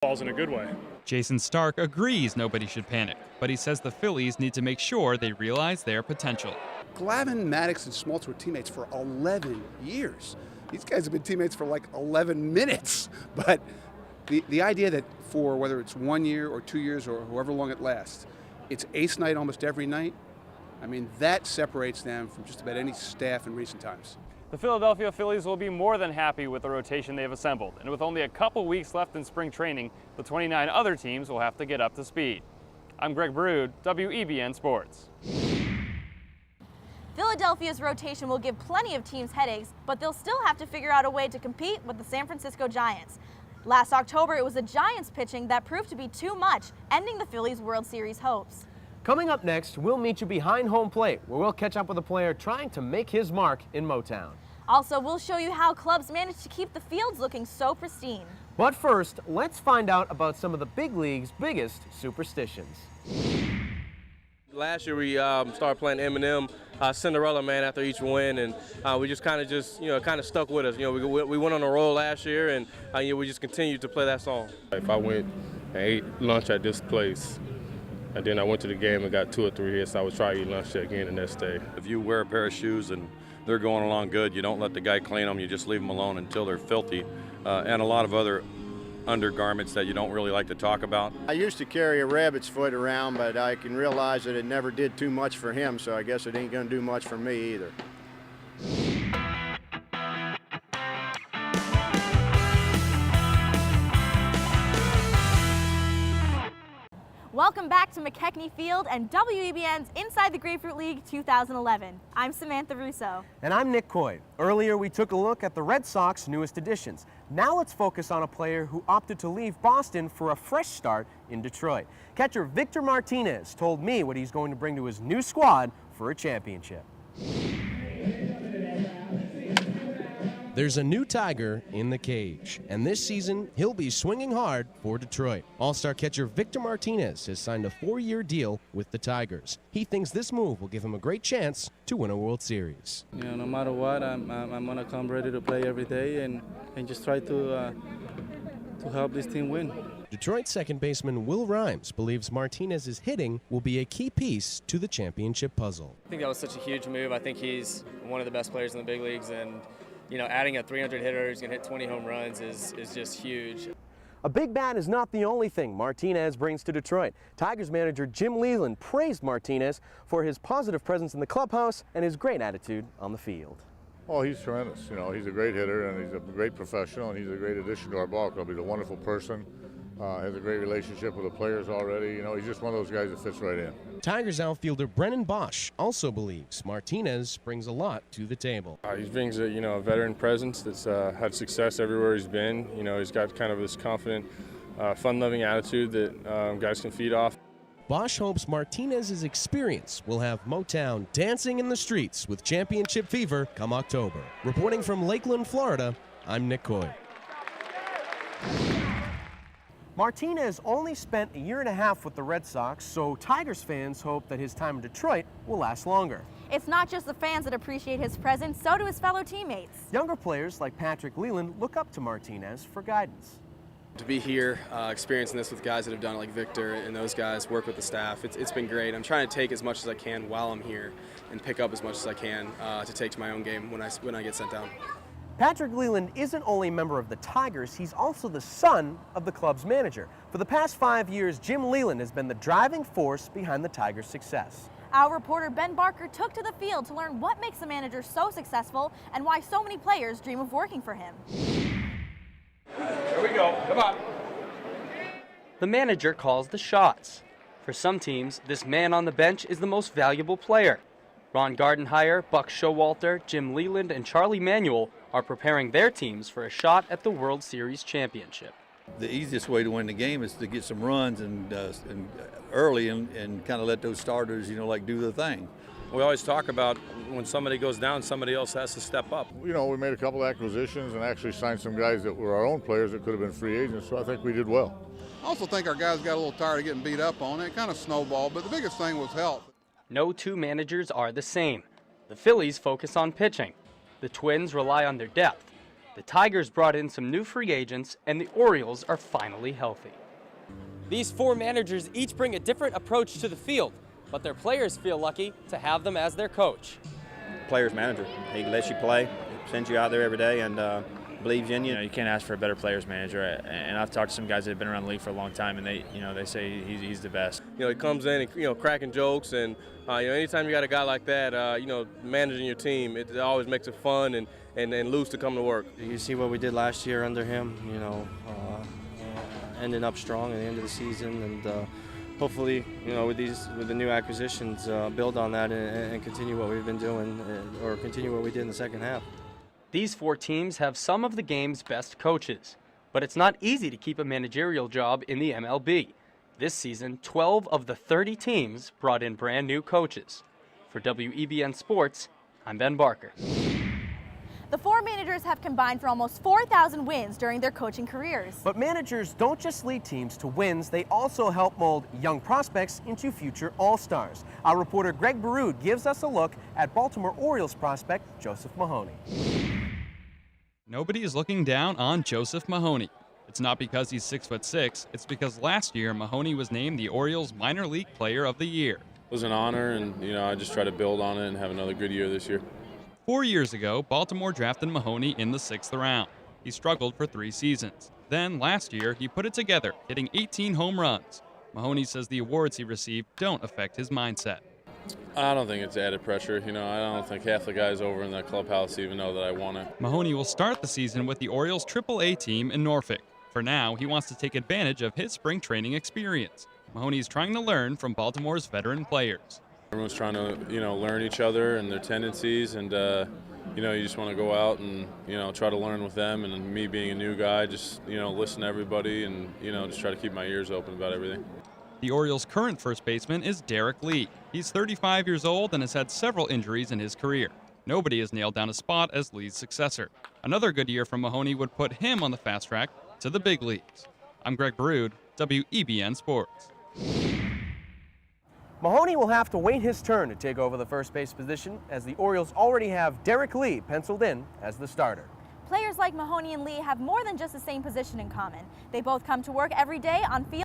balls in a good way. Jason Stark agrees nobody should panic, but he says the Phillies need to make sure they realize their potential. Glavine, Maddox, and Smoltz were teammates for 11 years. These guys have been teammates for like 11 minutes. But the idea that for whether it's 1 year or 2 years or however long it lasts, it's ace night almost every night, I mean, that separates them from just about any staff in recent times. The Philadelphia Phillies will be more than happy with the rotation they've assembled, and with only a couple weeks left in spring training, the 29 other teams will have to get up to speed. I'm Grapefruit, WEBN Sports. Philadelphia's rotation will give plenty of teams headaches, but they'll still have to figure out a way to compete with the San Francisco Giants. Last October, it was the Giants pitching that proved to be too much, ending the Phillies' World Series hopes. Coming up next, we'll meet you behind home plate, where we'll catch up with a player trying to make his mark in Motown. Also, we'll show you how clubs managed to keep the fields looking so pristine. But first, let's find out about some of the big league's biggest superstitions. Last year we started playing Eminem, Cinderella Man, after each win, and we just kind of stuck with us. You know, we went on a roll last year, and we just continued to play that song. If I went and ate lunch at this place, and then I went to the game and got 2 or 3 hits, I would try to eat lunch again the next day. If you wear a pair of shoes and they're going along good, you don't let the guy clean them, you just leave them alone until they're filthy, and a lot of other undergarments that you don't really like to talk about. I used to carry a rabbit's foot around, but I can realize that it never did too much for him, so I guess it ain't going to do much for me either. Welcome back to McKechnie Field and WEBN's Inside the Grapefruit League 2011. I'm Samantha Russo. And I'm Nick Coy. Earlier, we took a look at the Red Sox' newest additions. Now let's focus on a player who opted to leave Boston for a fresh start in Detroit. Catcher Victor Martinez told me what he's going to bring to his new squad for a championship. There's a new Tiger in the cage, and this season he'll be swinging hard for Detroit. All-star catcher Victor Martinez has signed a 4-year deal with the Tigers. He thinks this move will give him a great chance to win a World Series. You know, no matter what, I'm gonna come ready to play every day and just try to help this team win. Detroit second baseman Will Rhymes believes Martinez's hitting will be a key piece to the championship puzzle. I think that was such a huge move. I think he's one of the best players in the big leagues, and you know, adding a 300 hitter who's going to hit 20 home runs is just huge. A big bat is not the only thing Martinez brings to Detroit. Tigers manager Jim Leland praised Martinez for his positive presence in the clubhouse and his great attitude on the field. Oh, he's tremendous. You know, he's a great hitter and he's a great professional and he's a great addition to our ball club. He's a wonderful person. Has a great relationship with the players already. You know, he's just one of those guys that fits right in. Tigers outfielder Brennan Bosch also believes Martinez brings a lot to the table. He brings a veteran presence that's had success everywhere he's been. You know, he's got kind of this confident, fun-loving attitude that guys can feed off. Bosch hopes Martinez's experience will have Motown dancing in the streets with championship fever come October. Reporting from Lakeland, Florida, I'm Nick Coy. Martinez only spent 1.5 years with the Red Sox, so Tigers fans hope that his time in Detroit will last longer. It's not just the fans that appreciate his presence, so do his fellow teammates. Younger players like Patrick Leland look up to Martinez for guidance. To be here, experiencing this with guys that have done it like Victor and those guys, work with the staff, it's been great. I'm trying to take as much as I can while I'm here and pick up as much as I can to take to my own game when I get sent down. Patrick Leland isn't only a member of the Tigers, he's also the son of the club's manager. For the past 5 years, Jim Leland has been the driving force behind the Tigers' success. Our reporter Ben Barker took to the field to learn what makes a manager so successful and why so many players dream of working for him. Here we go, come on. The manager calls the shots. For some teams, this man on the bench is the most valuable player. Ron Gardenhire, Buck Showalter, Jim Leland, and Charlie Manuel are preparing their teams for a shot at the World Series championship. The easiest way to win the game is to get some runs and early and kind of let those starters, like do the thing. We always talk about when somebody goes down, somebody else has to step up. You know, we made a couple acquisitions and actually signed some guys that were our own players that could have been free agents, so I think we did well. I also think our guys got a little tired of getting beat up on it. It kind of snowballed, but the biggest thing was health. No two managers are the same. The Phillies focus on pitching. The Twins rely on their depth. The Tigers brought in some new free agents, and the Orioles are finally healthy. These 4 managers each bring a different approach to the field, but their players feel lucky to have them as their coach. Player's manager. He lets you play, sends you out there every day, and believes in you. You can't ask for a better player's manager. And I've talked to some guys that have been around the league for a long time, and they say he's the best. He comes in and cracking jokes, and anytime you got a guy like that, managing your team, it always makes it fun and loose to come to work. You see what we did last year under him. Ending up strong at the end of the season, and hopefully, with the new acquisitions, build on that and continue what we've been doing, or continue what we did in the second half. These 4 teams have some of the game's best coaches, but it's not easy to keep a managerial job in the MLB. This season, 12 of the 30 teams brought in brand new coaches. For WEBN Sports, I'm Ben Barker. The 4 managers have combined for almost 4,000 wins during their coaching careers. But managers don't just lead teams to wins, they also help mold young prospects into future All-Stars. Our reporter Greg Baroud gives us a look at Baltimore Orioles prospect Joseph Mahoney. Nobody is looking down on Joseph Mahoney. It's not because he's 6'6", it's because last year Mahoney was named the Orioles Minor League Player of the Year. It was an honor, and I just try to build on it and have another good year this year. 4 years ago, Baltimore drafted Mahoney in the 6th round. He struggled for 3 seasons. Then, last year, he put it together, hitting 18 home runs. Mahoney says the awards he received don't affect his mindset. I don't think it's added pressure. I don't think half the guys over in the clubhouse even know that I won it. Mahoney will start the season with the Orioles' AAA team in Norfolk. For now, he wants to take advantage of his spring training experience. Mahoney is trying to learn from Baltimore's veteran players. Everyone's trying to, learn each other and their tendencies, and you just want to go out and try to learn with them. And me being a new guy, just listen to everybody and just try to keep my ears open about everything. The Orioles' current first baseman is Derek Lee. He's 35 years old and has had several injuries in his career. Nobody has nailed down a spot as Lee's successor. Another good year from Mahoney would put him on the fast track to the big leagues. I'm Greg Baroud, WEBN Sports. Mahoney will have to wait his turn to take over the first base position, as the Orioles already have Derek Lee penciled in as the starter. Players like Mahoney and Lee have more than just the same position in common. They both come to work every day on field